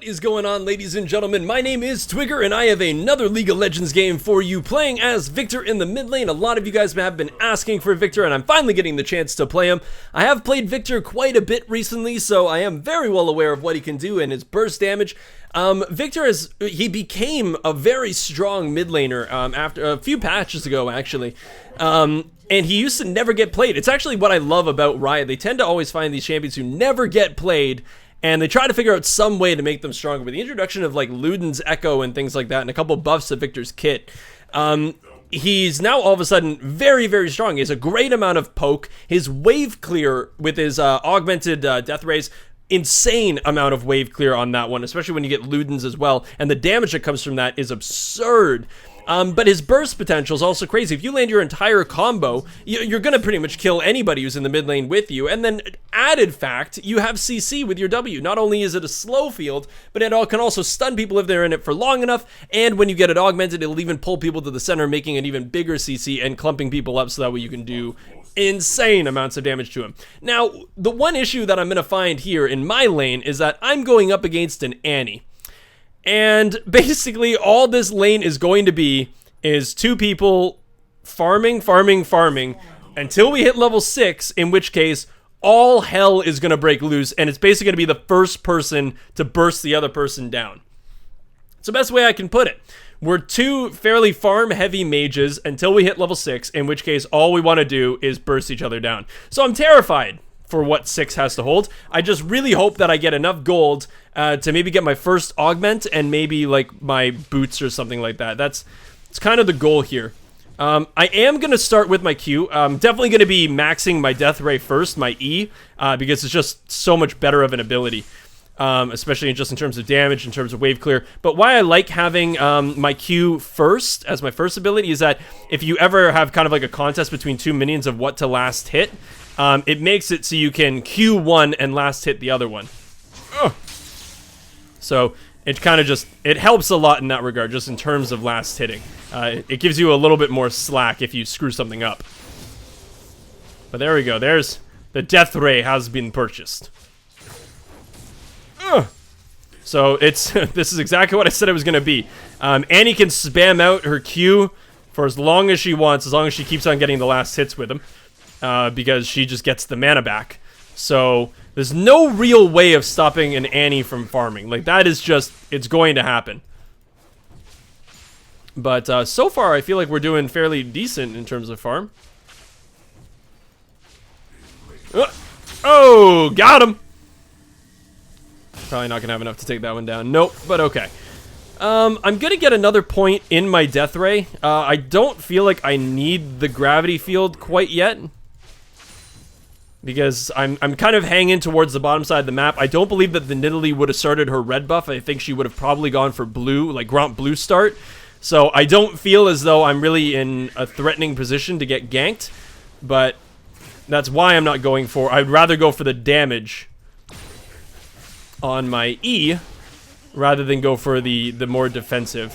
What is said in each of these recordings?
is going on, ladies and gentlemen? My name is Twigger, and I have another League of Legends game for you, playing as Viktor in the mid lane. A lot of you guys have been asking for Viktor, and I'm finally getting the chance to play him. I have played Viktor quite a bit recently, so I am very well aware of what he can do and his burst damage. Viktor he became a very strong mid laner after a few patches ago, actually. And he used to never get played. It's actually what I love about Riot. They tend to always find these champions who never get played, and they try to figure out some way to make them stronger. With the introduction of like Luden's Echo and things like that, and a couple buffs to Viktor's kit, he's now all of a sudden very, very strong. He has a great amount of poke. His wave clear with his augmented death rays, insane amount of wave clear on that one, especially when you get Luden's as well. And the damage that comes from that is absurd. But his burst potential is also crazy. If you land your entire combo, you're going to pretty much kill anybody who's in the mid lane with you. And then, added fact, you have CC with your W. Not only is it a slow field, but it can also stun people if they're in it for long enough. And when you get it augmented, it'll even pull people to the center, making an even bigger CC and clumping people up so that way you can do insane amounts of damage to him. Now, the one issue that I'm going to find here in my lane is that I'm going up against an Annie. And basically all this lane is going to be is two people farming until we hit level 6, in which case all hell is going to break loose, and it's basically going to be the first person to burst the other person down. It's the best way I can put it. We're two fairly farm-heavy mages until we hit level 6, in which case all we want to do is burst each other down. So I'm terrified for what 6 has to hold. I just really hope that I get enough gold to maybe get my first augment and maybe like my boots or something like that. It's kind of the goal here. I am going to start with my Q. I'm definitely going to be maxing my death ray first, my E, because it's just so much better of an ability. Especially just in terms of damage, in terms of wave clear. But why I like having my Q first as my first ability is that if you ever have kind of like a contest between two minions of what to last hit, it makes it so you can Q one and last hit the other one. Ugh. So it kind of just, it helps a lot in that regard, just in terms of last hitting. It gives you a little bit more slack if you screw something up. But there we go, there's the death ray has been purchased. Ugh. So it's this is exactly what I said it was going to be. Annie can spam out her Q for as long as she wants, as long as she keeps on getting the last hits with him. Because she just gets the mana back. So there's no real way of stopping an Annie from farming. Like, that is just, it's going to happen. But so far, I feel like we're doing fairly decent in terms of farm. Oh, got him! Probably not going to have enough to take that one down. Nope, but okay. I'm going to get another point in my death ray. I don't feel like I need the gravity field quite yet, because I'm kind of hanging towards the bottom side of the map. I don't believe that the Nidalee would have started her red buff. I think she would have probably gone for blue, like Gromp blue start. So I don't feel as though I'm really in a threatening position to get ganked, but that's why I'm not going for, I'd rather go for the damage on my E rather than go for the more defensive.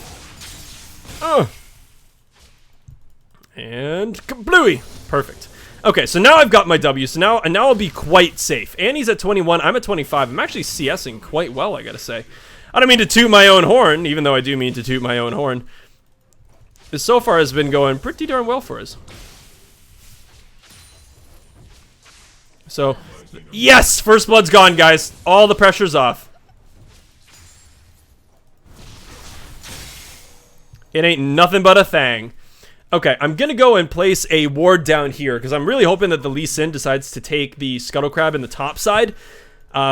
And kablooey! Perfect. Okay, so now I've got my W, so now I'll be quite safe. Annie's at 21, I'm at 25. I'm actually CSing quite well, I gotta say. I don't mean to toot my own horn, even though I do mean to toot my own horn. This so far has been going pretty darn well for us. So, yes! First blood's gone, guys. All the pressure's off. It ain't nothing but a thang. Okay, I'm gonna go and place a ward down here, because I'm really hoping that the Lee Sin decides to take the Scuttle Crab in the top side,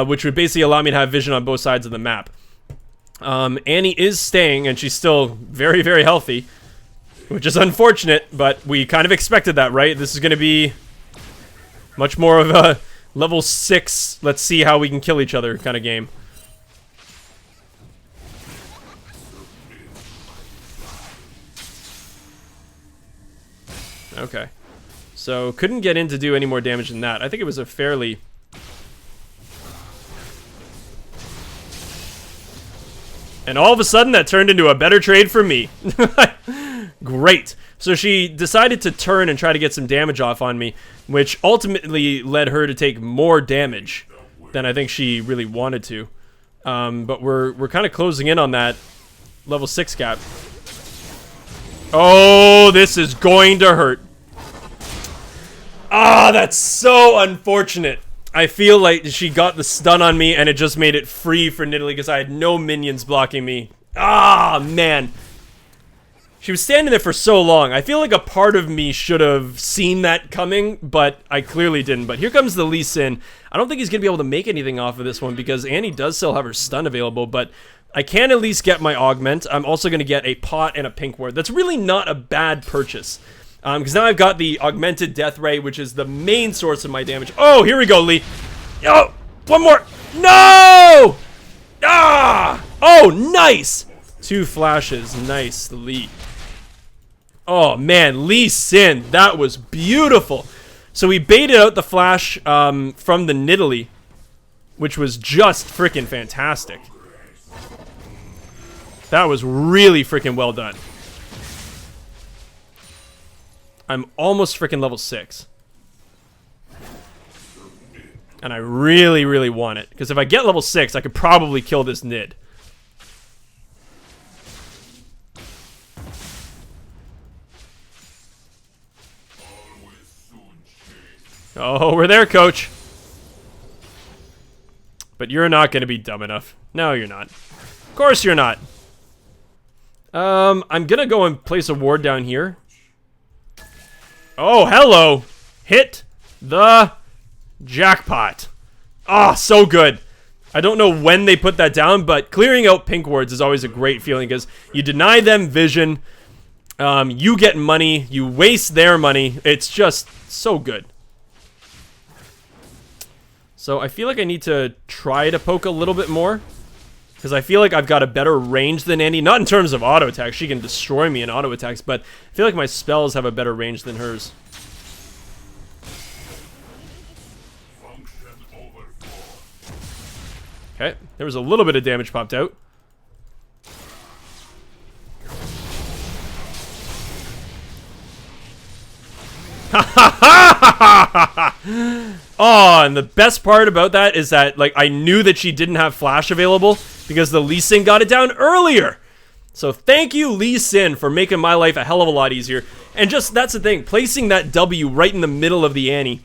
which would basically allow me to have vision on both sides of the map. Annie is staying, and she's still very, very healthy, which is unfortunate, but we kind of expected that, right? This is gonna be much more of a level 6, let's see how we can kill each other kind of game. Okay, so couldn't get in to do any more damage than that. I think it was a fairly... And all of a sudden that turned into a better trade for me. Great. So she decided to turn and try to get some damage off on me, which ultimately led her to take more damage than I think she really wanted to. But we're kind of closing in on that level 6 gap. Oh, this is going to hurt. Ah, that's so unfortunate. I feel like she got the stun on me and it just made it free for Nidalee because I had no minions blocking me. Ah, man. She was standing there for so long. I feel like a part of me should have seen that coming, but I clearly didn't. But here comes the Lee Sin. I don't think he's going to be able to make anything off of this one because Annie does still have her stun available, but I can at least get my augment. I'm also going to get a pot and a pink ward. That's really not a bad purchase. Because now I've got the augmented death ray, which is the main source of my damage. Oh, here we go, Lee. Oh, one more. No! Ah! Oh, nice! 2 flashes. Nice, Lee. Oh, man, Lee Sin. That was beautiful. So we baited out the flash from the Nidalee, which was just freaking fantastic. That was really freaking well done. I'm almost freaking level 6. And I really, really want it. Because if I get level 6, I could probably kill this Nid. Oh, we're there, coach. But you're not going to be dumb enough. No, you're not. Of course you're not. I'm going to go and place a ward down here. Oh, hello. Hit the jackpot. Ah, so good. I don't know when they put that down, but clearing out pink wards is always a great feeling because you deny them vision, you get money, you waste their money. It's just so good. So I feel like I need to try to poke a little bit more because I feel like I've got a better range than Annie. Not in terms of auto attacks. She can destroy me in auto attacks, but I feel like my spells have a better range than hers. Okay, there was a little bit of damage popped out. Oh, and the best part about that is that, like, I knew that she didn't have flash available because the Lee Sin got it down earlier. So thank you, Lee Sin, for making my life a hell of a lot easier. And just, that's the thing, placing that W right in the middle of the Annie,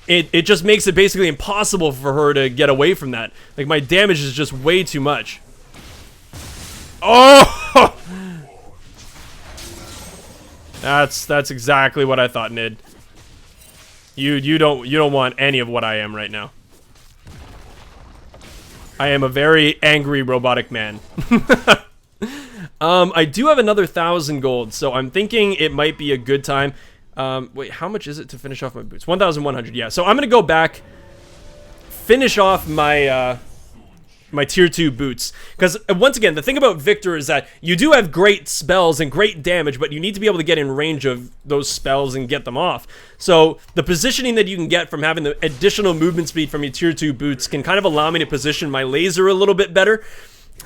it just makes it basically impossible for her to get away from that. Like, my damage is just way too much. Oh! That's exactly what I thought, Nid. You don't want any of what I am right now. I am a very angry robotic man. I do have another 1,000 gold, so I'm thinking it might be a good time. Wait, how much is it to finish off my boots? 1,100, yeah. So I'm gonna go back, finish off my my tier 2 boots, because once again, the thing about Viktor is that you do have great spells and great damage, but you need to be able to get in range of those spells and get them off. So the positioning that you can get from having the additional movement speed from your tier 2 boots can kind of allow me to position my laser a little bit better,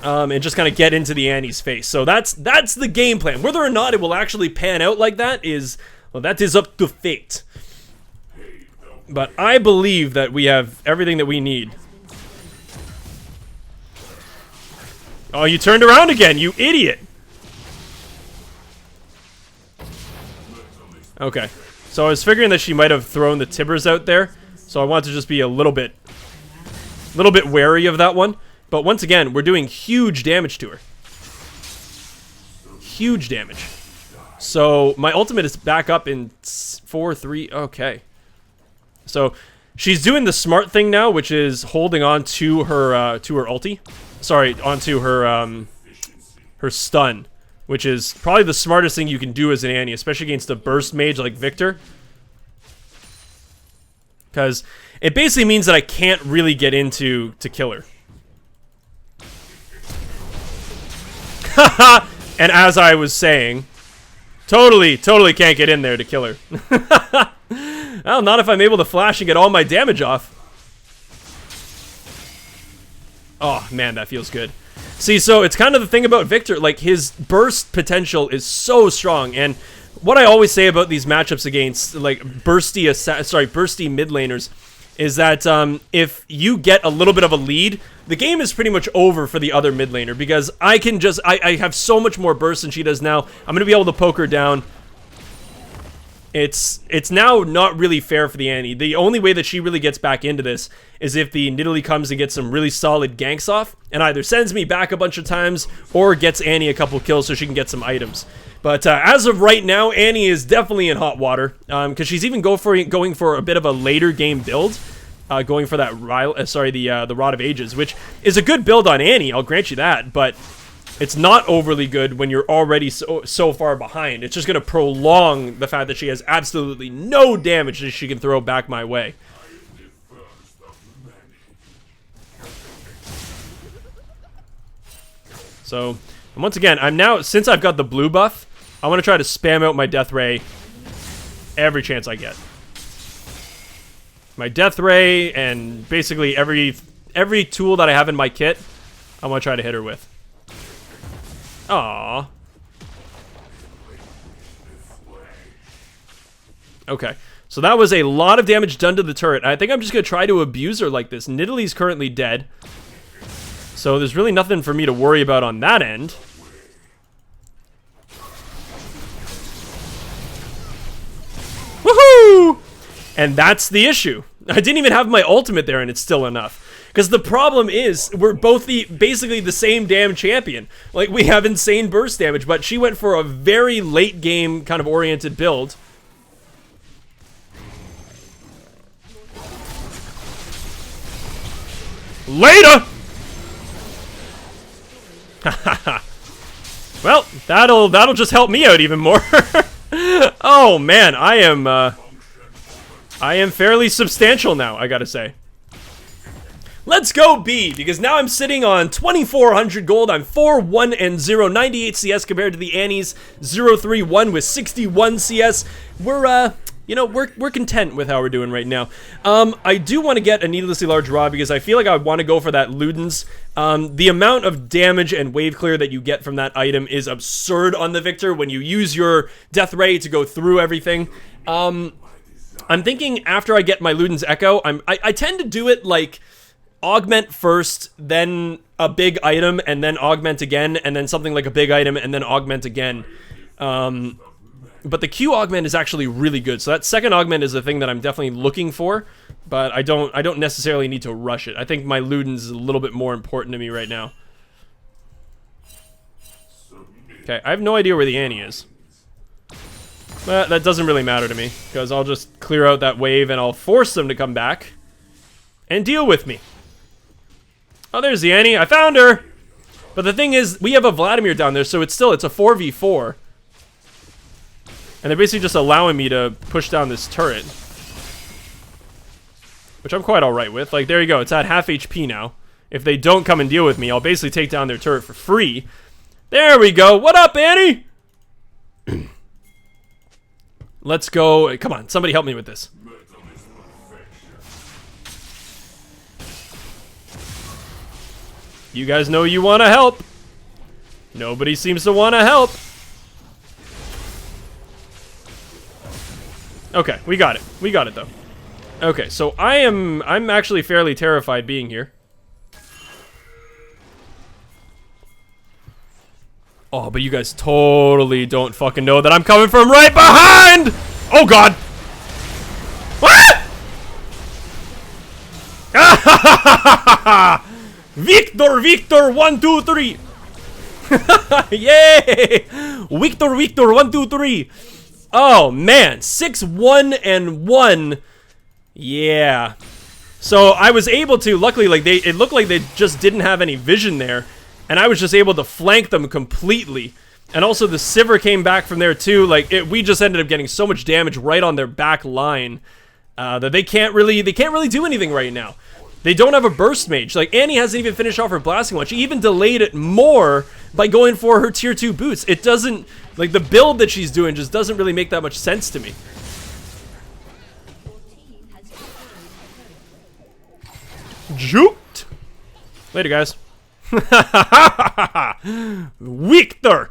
and just kind of get into the Annie's face. So that's the game plan. Whether or not it will actually pan out like that is, well, that is up to fate. But I believe that we have everything that we need. Oh, you turned around again, you idiot! Okay, so I was figuring that she might have thrown the Tibbers out there, so I want to just be a little bit wary of that one. But once again, we're doing huge damage to her. Huge damage. So my ultimate is back up in 4-3. Okay. So she's doing the smart thing now, which is holding on to her ulti. Sorry, onto her her stun, which is probably the smartest thing you can do as an Annie, especially against a burst mage like Viktor. Because it basically means that I can't really get into to kill her. And as I was saying, totally can't get in there to kill her. Well, not if I'm able to flash and get all my damage off. Oh, man, that feels good. See, so it's kind of the thing about Viktor, like, his burst potential is so strong, and what I always say about these matchups against, like, bursty mid laners is that if you get a little bit of a lead, the game is pretty much over for the other mid laner, because I can just, I have so much more burst than she does now. I'm going to be able to poke her down. It's now not really fair for the Annie. The only way that she really gets back into this is if the Nidalee comes and gets some really solid ganks off, and either sends me back a bunch of times, or gets Annie a couple kills so she can get some items. But as of right now, Annie is definitely in hot water, because she's even going for a bit of a later game build, going for that the Rod of Ages, which is a good build on Annie, I'll grant you that, but it's not overly good when you're already so far behind. It's just going to prolong the fact that she has absolutely no damage that she can throw back my way. So, and once again, I'm now, since I've got the blue buff, I want to try to spam out my Death Ray every chance I get. My Death Ray and basically every tool that I have in my kit, I want to try to hit her with. Aww. Okay, so that was a lot of damage done to the turret. I think I'm just going to try to abuse her like this. Nidalee's currently dead, so there's really nothing for me to worry about on that end. Woohoo! And that's the issue. I didn't even have my ultimate there, and it's still enough. Because the problem is, we're both basically the same damn champion. Like, we have insane burst damage, but she went for a very late game kind of oriented build. Later! Well, that'll just help me out even more. Oh man, I am fairly substantial now, I gotta say. Let's go B, because now I'm sitting on 2,400 gold. I'm 4-1-0, 98 CS compared to the Annie's 0-3-1 with 61 CS. We're we're content with how we're doing right now. I do want to get a needlessly large rod because I feel like I want to go for that Ludens. The amount of damage and wave clear that you get from that item is absurd on the Viktor when you use your Death Ray to go through everything. I'm thinking after I get my Ludens Echo, I tend to do it like augment first, then a big item, and then augment again, and then something like a big item, and then augment again. But the Q augment is actually really good, so that second augment is the thing that I'm definitely looking for, but I don't necessarily need to rush it. I think my Ludens is a little bit more important to me right now. Okay, I have no idea where the Annie is. But that doesn't really matter to me, because I'll just clear out that wave and I'll force them to come back and deal with me. Oh, there's the Annie. I found her! But the thing is, we have a Vladimir down there, so it's a 4v4. And they're basically just allowing me to push down this turret. Which I'm quite alright with. Like, there you go. It's at half HP now. If they don't come and deal with me, I'll basically take down their turret for free. There we go. What up, Annie? Let's go. Come on, somebody help me with this. You guys know you want to help. Nobody seems to want to help. Okay, we got it. We got it, though. Okay, so I'm actually fairly terrified being here. Oh, but you guys totally don't fucking know that I'm coming from right behind! Oh, God! What? Viktor, 1, 2, 3! Yay! Viktor, 1, 2, 3! Oh, man. 6-1-1. Yeah. So, I was able to, luckily, like, it looked like they just didn't have any vision there. And I was just able to flank them completely. And also, the Sivir came back from there, too. Like, we just ended up getting so much damage right on their back line that they can't really do anything right now. They don't have a burst mage. Like, Annie hasn't even finished off her blasting one. She even delayed it more by going for her tier 2 boots. It doesn't, like, the build that she's doing just doesn't really make that much sense to me. Juked. Later, guys. Viktor.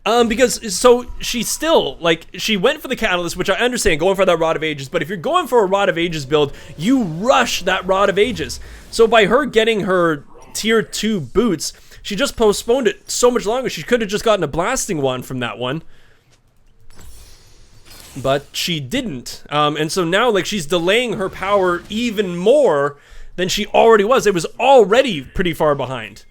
Because, so, she still, like, she went for the Catalyst, which I understand, going for that Rod of Ages, but if you're going for a Rod of Ages build, you rush that Rod of Ages. So by her getting her tier 2 boots, she just postponed it so much longer. She could have just gotten a Blasting Wand from that one. But she didn't. And so now, like, she's delaying her power even more than she already was. It was already pretty far behind.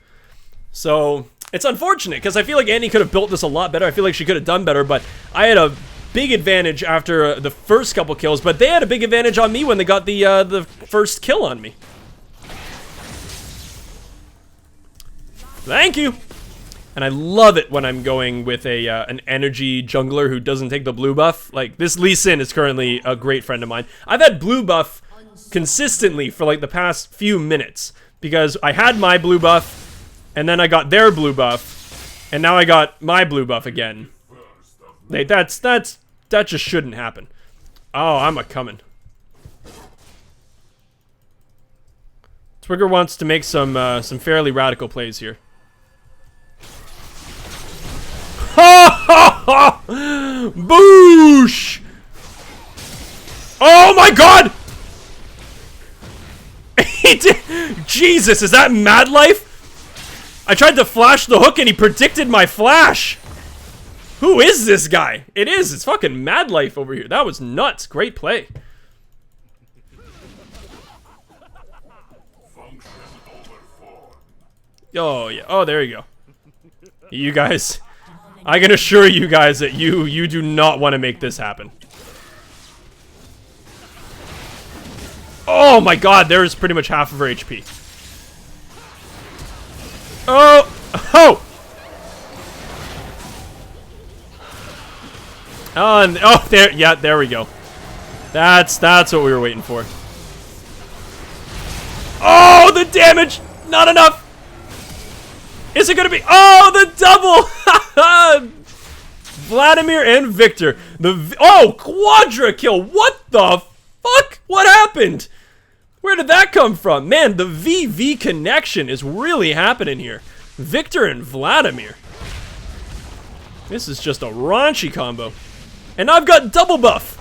So, it's unfortunate, because I feel like Annie could have built this a lot better. I feel like she could have done better, but I had a big advantage after the first couple kills, but they had a big advantage on me when they got the first kill on me. Thank you! And I love it when I'm going with an energy jungler who doesn't take the blue buff. Like, this Lee Sin is currently a great friend of mine. I've had blue buff consistently for like the past few minutes, because I had my blue buff, and then I got their blue buff, and now I got my blue buff again. Like, that just shouldn't happen. Oh, I'm a-coming. Twigger wants to make some fairly radical plays here. Boosh! Oh my god! He did. Jesus, is that Mad Life? I tried to flash the hook and he predicted my flash. Who is this guy? It is. It's fucking Mad Life over here. That was nuts. Great play. Oh, yeah. Oh, there you go. You guys... I can assure you guys that you do not want to make this happen. Oh my god, there's pretty much half of her HP. Oh! Oh! Oh, and, oh, there, yeah, there we go. That's what we were waiting for. Oh, the damage! Not enough! Is it gonna be? Oh, the double! Vladimir and Viktor. Oh, quadra kill. What the fuck? What happened? Where did that come from? Man, the VV connection is really happening here. Viktor and Vladimir. This is just a raunchy combo. And I've got double buff.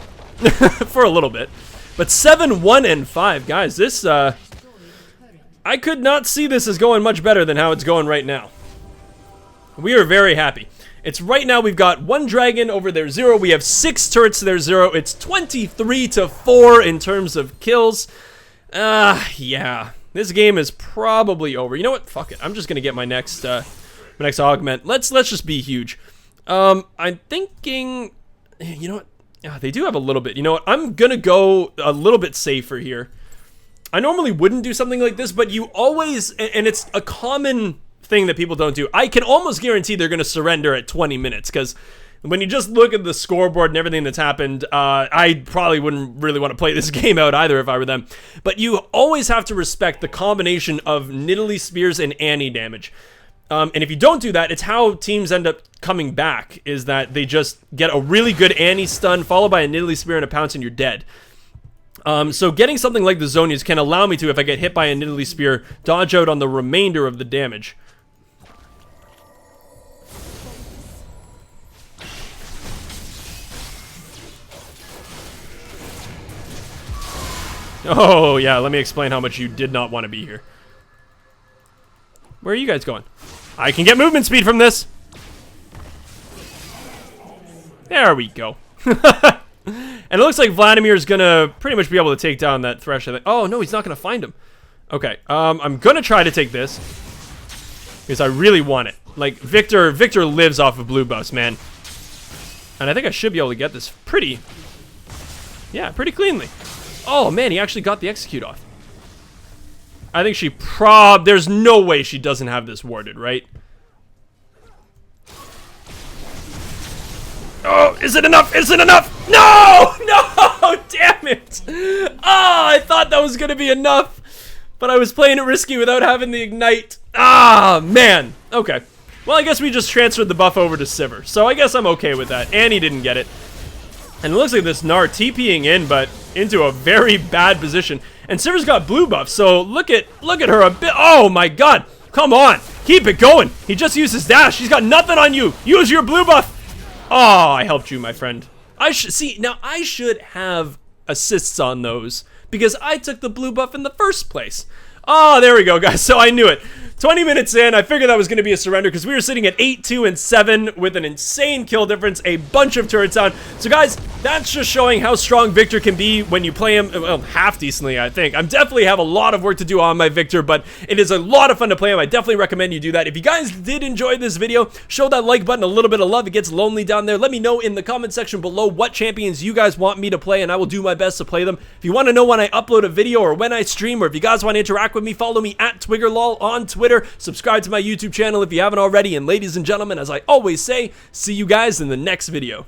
For a little bit. But 7, 1, and 5. Guys, this, I could not see this as going much better than how it's going right now. We are very happy. It's right now we've got 1 dragon over their 0. We have 6 turrets to their 0. It's 23-4 in terms of kills. Yeah. This game is probably over. You know what? Fuck it. I'm just gonna get my next augment. Let's just be huge. I'm thinking, you know what? Yeah, they do have a little bit. You know what? I'm gonna go a little bit safer here. I normally wouldn't do something like this, but you always, and it's a common thing that people don't do. I can almost guarantee they're going to surrender at 20 minutes, because when you just look at the scoreboard and everything that's happened, I probably wouldn't really want to play this game out either if I were them. But you always have to respect the combination of Nidalee Spears and Annie damage. And if you don't do that, it's how teams end up coming back, is that they just get a really good Annie stun, followed by a Nidalee Spear and a pounce, and you're dead. So getting something like the Zhonya's can allow me to, if I get hit by a Nidalee Spear, dodge out on the remainder of the damage. Oh, yeah, let me explain how much you did not want to be here. Where are you guys going? I can get movement speed from this! There we go. And it looks like Vladimir's gonna pretty much be able to take down that Thresh. Oh, no, he's not gonna find him. Okay, I'm gonna try to take this, because I really want it. Like, Viktor lives off of blue buffs, man. And I think I should be able to get this pretty cleanly. Oh, man, he actually got the execute off. I think she there's no way she doesn't have this warded, right? Oh, is it enough? Is it enough? No! No! Damn it! Oh, I thought that was gonna be enough, but I was playing it risky without having the ignite. Ah, man. Okay. Well, I guess we just transferred the buff over to Sivir, so I guess I'm okay with that. Annie didn't get it. And it looks like this Gnar TPing in, but into a very bad position. And Sivir's got blue buff, so look at her a bit. Oh my god! Come on! Keep it going. He just used his dash. He's got nothing on you. Use your blue buff. Oh, I helped you, my friend. I should have assists on those because I took the blue buff in the first place. Oh, there we go, guys. So I knew it. 20 minutes in, I figured that was going to be a surrender because we were sitting at 8, 2, and 7 with an insane kill difference, a bunch of turrets down. So, guys, that's just showing how strong Viktor can be when you play him, well, half decently, I think. I definitely have a lot of work to do on my Viktor, but it is a lot of fun to play him. I definitely recommend you do that. If you guys did enjoy this video, show that like button a little bit of love. It gets lonely down there. Let me know in the comment section below what champions you guys want me to play, and I will do my best to play them. If you want to know when I upload a video or when I stream, or if you guys want to interact with me, follow me at TwiggerLol on Twitter. Subscribe to my YouTube channel if you haven't already, and ladies and gentlemen, as I always say, see you guys in the next video.